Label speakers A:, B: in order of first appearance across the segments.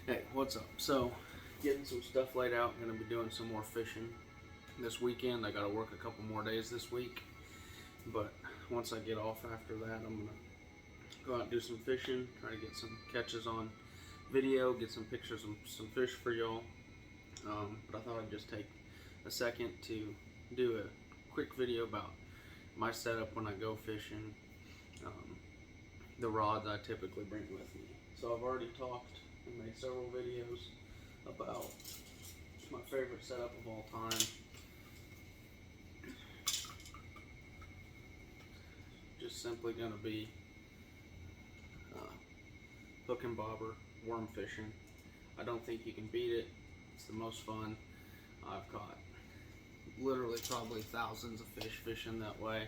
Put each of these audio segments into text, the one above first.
A: Hey, what's up? So, getting some stuff laid out. I'm going to be doing some more fishing this weekend. I got to work a couple more days this week, but once I get off after that, I'm going to go out and do some fishing, try to get some catches on video, get some pictures of some fish for y'all. But I thought I'd just take a second to do a quick video about my setup when I go fishing, um, the rods I typically bring with me. So I've already talked and made several videos about my favorite setup of all time. Just simply going to be hook and bobber worm fishing. I don't think you can beat it. It's the most fun. I've caught literally probably thousands of fish fishing that way.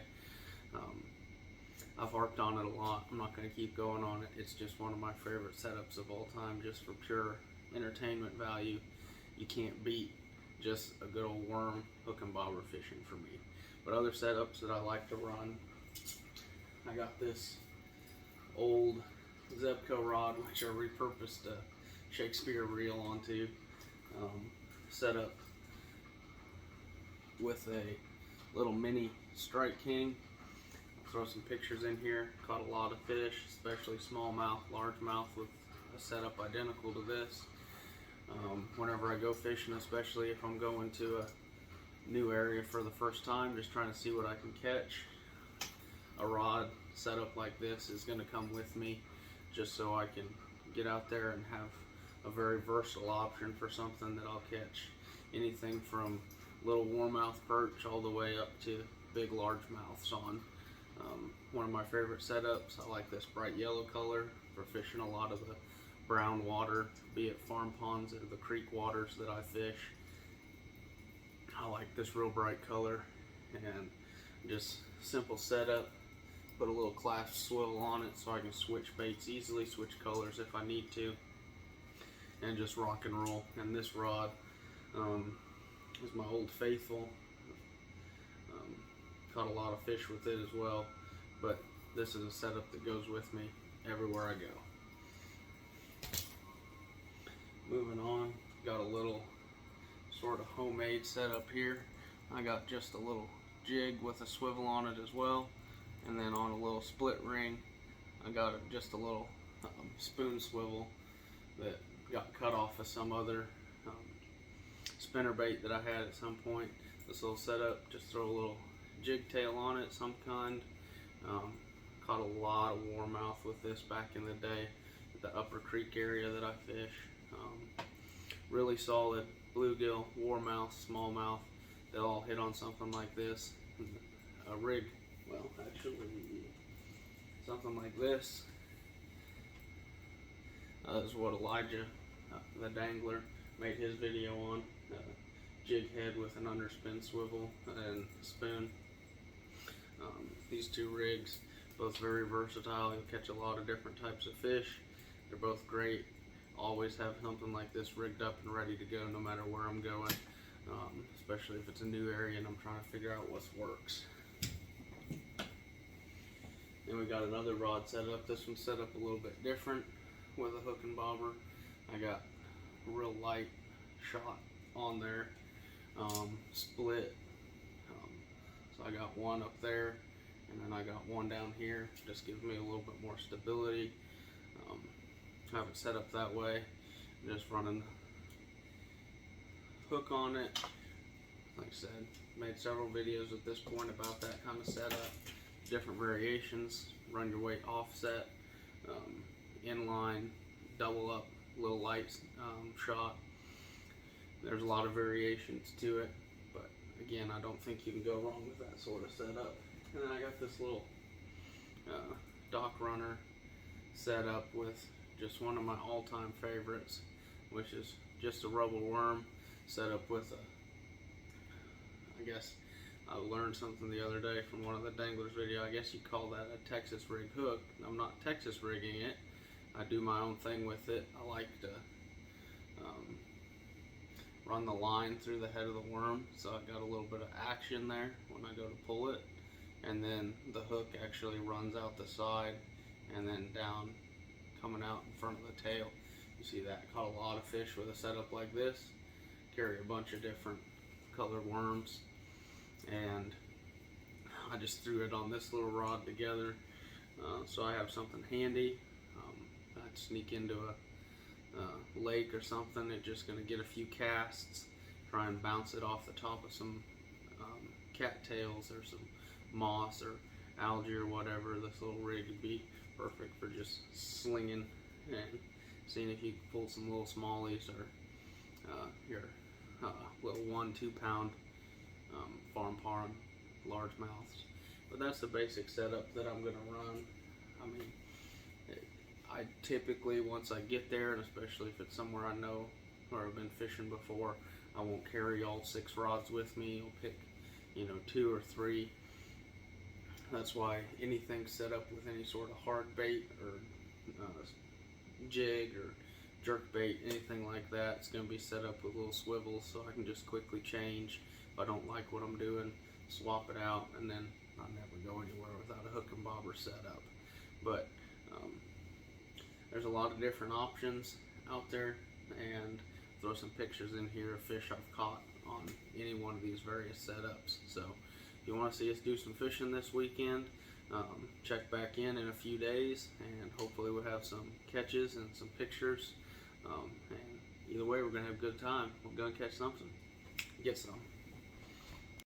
A: I've harped on it a lot. I'm not going to keep going on it. It's just one of my favorite setups of all time, just for pure entertainment value. You can't beat just a good old worm hook and bobber fishing for me. But other setups that I like to run, I got this old Zebco rod, which I repurposed a Shakespeare reel onto, set up with a little mini Strike King. Throw some pictures in here. Caught a lot of fish, especially smallmouth, largemouth with a setup identical to this. Whenever I go fishing, especially if I'm going to a new area for the first time, just trying to see what I can catch, a rod setup like this is going to come with me, just so I can get out there and have a very versatile option for something that I'll catch anything from little warmouth perch all the way up to big largemouths on. One of my favorite setups, I like this bright yellow color for fishing a lot of the brown water, be it farm ponds or the creek waters that I fish. I like this real bright color, and just simple setup. Put a little clasp swivel on it so I can switch baits easily, switch colors if I need to, and just rock and roll. And this rod is my Old Faithful. Caught a lot of fish with it as well, but this is a setup that goes with me everywhere I go. Moving on, got a little sort of homemade setup here. I got just a little jig with a swivel on it as well, and then on a little split ring I got just a little spoon swivel that got cut off of some other spinner bait that I had at some point. This little setup, just throw a little jig tail on it, some kind. Caught a lot of warmouth with this back in the day at the Upper Creek area that I fish. Really solid bluegill, warmouth, smallmouth, they all hit on something like this. A rig, well actually something like this is what Elijah, the dangler, made his video on. Jig head with an underspin swivel and spoon. These two rigs, both very versatile. You'll catch a lot of different types of fish. They're both great. Always have something like this rigged up and ready to go no matter where I'm going, especially if it's a new area and I'm trying to figure out what works. Then we got another rod set up. This one's set up a little bit different with a hook and bobber. I got a real light shot on there, split. So I got one up there, and then I got one down here. Just gives me a little bit more stability. Have it set up that way. Just running the hook on it. Like I said, made several videos at this point about that kind of setup. Different variations. Run your weight offset, inline, double up, little light shot. There's a lot of variations to it, but again, I don't think you can go wrong with that sort of setup. And then I got this little dock runner set up with just one of my all-time favorites, which is just a rubble worm set up with a, I guess I learned something the other day from one of the danglers video. I guess you call that a Texas rig hook. I'm not Texas rigging it. I do my own thing with it. I like to run the line through the head of the worm, so I've got a little bit of action there when I go to pull it, and then the hook actually runs out the side and then down, coming out in front of the tail. You see that? Caught a lot of fish with a setup like this. Carry a bunch of different colored worms, and I just threw it on this little rod together, so I have something handy. I'd sneak into a lake or something. It's just going to get a few casts, try and bounce it off the top of some cattails or some moss or algae or whatever. This little rig would be perfect for just slinging and seeing if you can pull some little smallies or your little 1-2 pound farm pond largemouths. But that's the basic setup that I'm going to run. I mean, I typically, once I get there, and especially if it's somewhere I know or I've been fishing before, I won't carry all 6 rods with me. I'll pick, 2 or 3. That's why anything set up with any sort of hard bait or jig or jerk bait, anything like that, it's going to be set up with little swivels so I can just quickly change. If I don't like what I'm doing, swap it out, and then I'll never go anywhere without a hook and bobber set up. But there's a lot of different options out there, and throw some pictures in here of fish I've caught on any one of these various setups. So if you want to see us do some fishing this weekend, check back in a few days, and hopefully we'll have some catches and some pictures. And either way, we're going to have a good time. We're going to catch something. Get some.